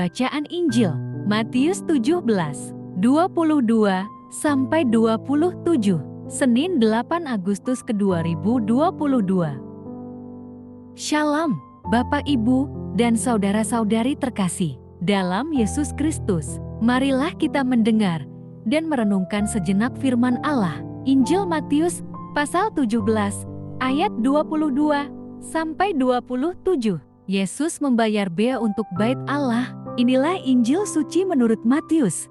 Bacaan Injil Matius 17:22-27, Senin 8 Agustus 2022. Shalom, Bapak Ibu dan saudara-saudari terkasih dalam Yesus Kristus. Marilah kita mendengar dan merenungkan sejenak firman Allah. Injil Matius pasal 17 ayat 22-27. Yesus membayar bea untuk bait Allah. Inilah Injil suci menurut Matius.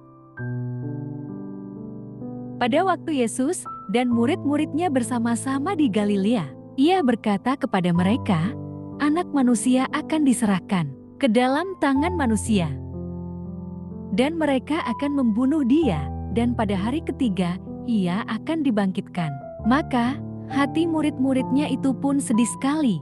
Pada waktu Yesus dan murid-muridnya bersama-sama di Galilea, Ia berkata kepada mereka, Anak Manusia akan diserahkan ke dalam tangan manusia, dan mereka akan membunuh Dia, dan pada hari ketiga Ia akan dibangkitkan. Maka hati murid-muridnya itu pun sedih sekali.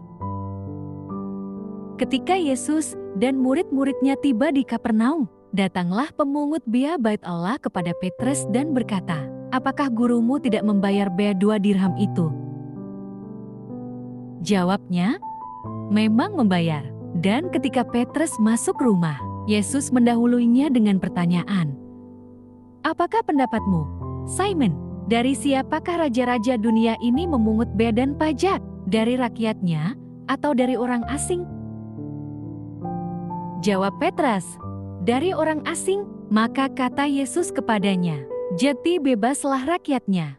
Ketika Yesus dan murid-muridnya tiba di Kapernaum, datanglah pemungut bea bait Allah kepada Petrus dan berkata, Apakah gurumu tidak membayar bea 2 dirham itu? Jawabnya, memang membayar. Dan ketika Petrus masuk rumah, Yesus mendahuluinya dengan pertanyaan, Apakah pendapatmu, Simon? Dari siapakah raja-raja dunia ini memungut bea dan pajak? Dari rakyatnya atau dari orang asing? Jawab Petrus, dari orang asing. Maka kata Yesus kepadanya, Jadi bebaslah rakyatnya.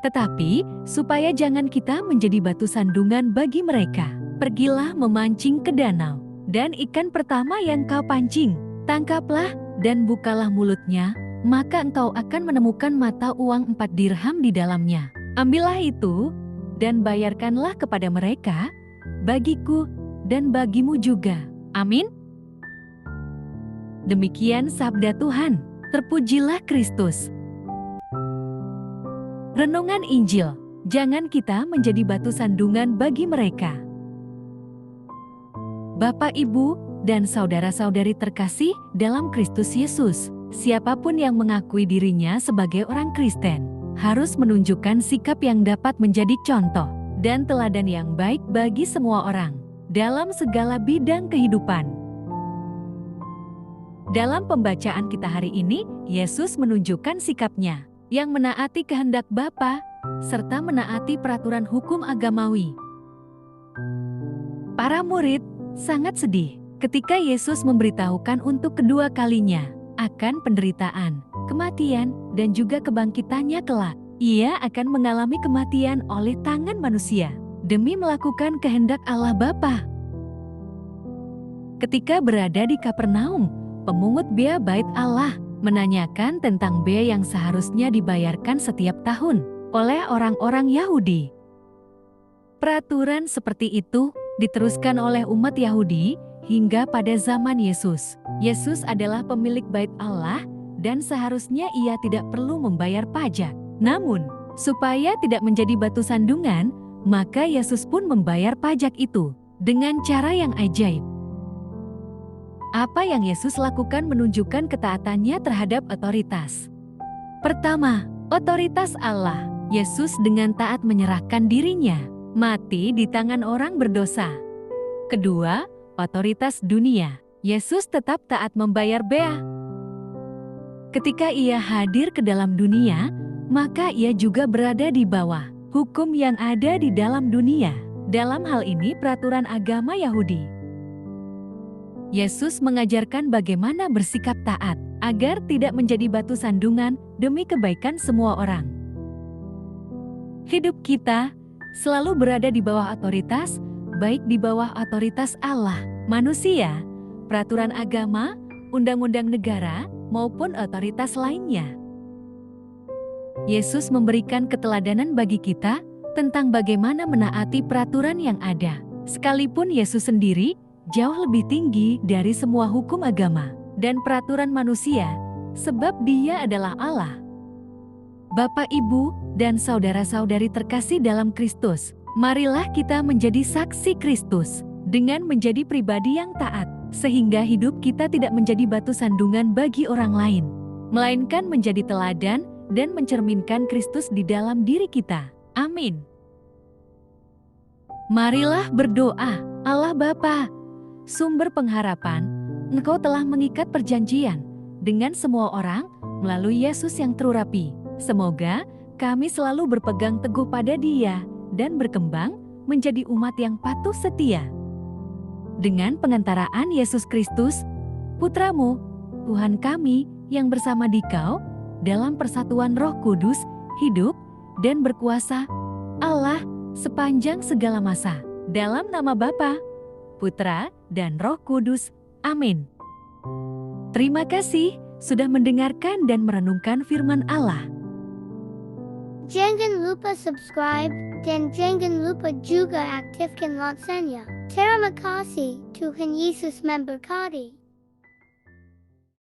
Tetapi, supaya jangan kita menjadi batu sandungan bagi mereka, pergilah memancing ke danau, dan ikan pertama yang kau pancing, tangkaplah dan bukalah mulutnya, maka engkau akan menemukan mata uang 4 dirham di dalamnya. Ambillah itu, dan bayarkanlah kepada mereka, bagiku dan bagimu juga. Amin. Demikian sabda Tuhan. Terpujilah Kristus. Renungan Injil. Jangan kita menjadi batu sandungan bagi mereka. Bapak, Ibu, dan saudara-saudari terkasih dalam Kristus Yesus, siapapun yang mengakui dirinya sebagai orang Kristen, harus menunjukkan sikap yang dapat menjadi contoh dan teladan yang baik bagi semua orang dalam segala bidang kehidupan. Dalam pembacaan kita hari ini, Yesus menunjukkan sikapnya yang menaati kehendak Bapa serta menaati peraturan hukum agamawi. Para murid sangat sedih ketika Yesus memberitahukan untuk kedua kalinya akan penderitaan, kematian, dan juga kebangkitannya kelak. Ia akan mengalami kematian oleh tangan manusia demi melakukan kehendak Allah Bapa. Ketika berada di Kapernaum, pemungut bea bait Allah menanyakan tentang bea yang seharusnya dibayarkan setiap tahun oleh orang-orang Yahudi. Peraturan seperti itu diteruskan oleh umat Yahudi hingga pada zaman Yesus. Yesus adalah pemilik bait Allah dan seharusnya Ia tidak perlu membayar pajak. Namun, supaya tidak menjadi batu sandungan, maka Yesus pun membayar pajak itu dengan cara yang ajaib. Apa yang Yesus lakukan menunjukkan ketaatannya terhadap otoritas. Pertama, otoritas Allah. Yesus dengan taat menyerahkan dirinya, mati di tangan orang berdosa. Kedua, otoritas dunia. Yesus tetap taat membayar bea. Ketika Ia hadir ke dalam dunia, maka Ia juga berada di bawah hukum yang ada di dalam dunia. Dalam hal ini peraturan agama Yahudi. Yesus mengajarkan bagaimana bersikap taat, agar tidak menjadi batu sandungan demi kebaikan semua orang. Hidup kita selalu berada di bawah otoritas, baik di bawah otoritas Allah, manusia, peraturan agama, undang-undang negara, maupun otoritas lainnya. Yesus memberikan keteladanan bagi kita tentang bagaimana menaati peraturan yang ada. Sekalipun Yesus sendiri jauh lebih tinggi dari semua hukum agama dan peraturan manusia, sebab Dia adalah Allah. Bapak, Ibu, dan saudara-saudari terkasih dalam Kristus, marilah kita menjadi saksi Kristus dengan menjadi pribadi yang taat, sehingga hidup kita tidak menjadi batu sandungan bagi orang lain, melainkan menjadi teladan dan mencerminkan Kristus di dalam diri kita. Amin. Marilah berdoa. Allah Bapa, sumber pengharapan, Engkau telah mengikat perjanjian dengan semua orang melalui Yesus yang terurapi. Semoga kami selalu berpegang teguh pada Dia dan berkembang menjadi umat yang patuh setia. Dengan pengantaraan Yesus Kristus, Putra-Mu, Tuhan kami yang bersama Dikau dalam persatuan Roh Kudus, hidup dan berkuasa Allah sepanjang segala masa. Dalam nama Bapa, Putra, dan Roh Kudus. Amin. Terima kasih sudah mendengarkan dan merenungkan firman Allah. Jangan lupa subscribe dan jangan lupa juga aktifkan loncengnya. Terima kasih, Tuhan Yesus memberkati.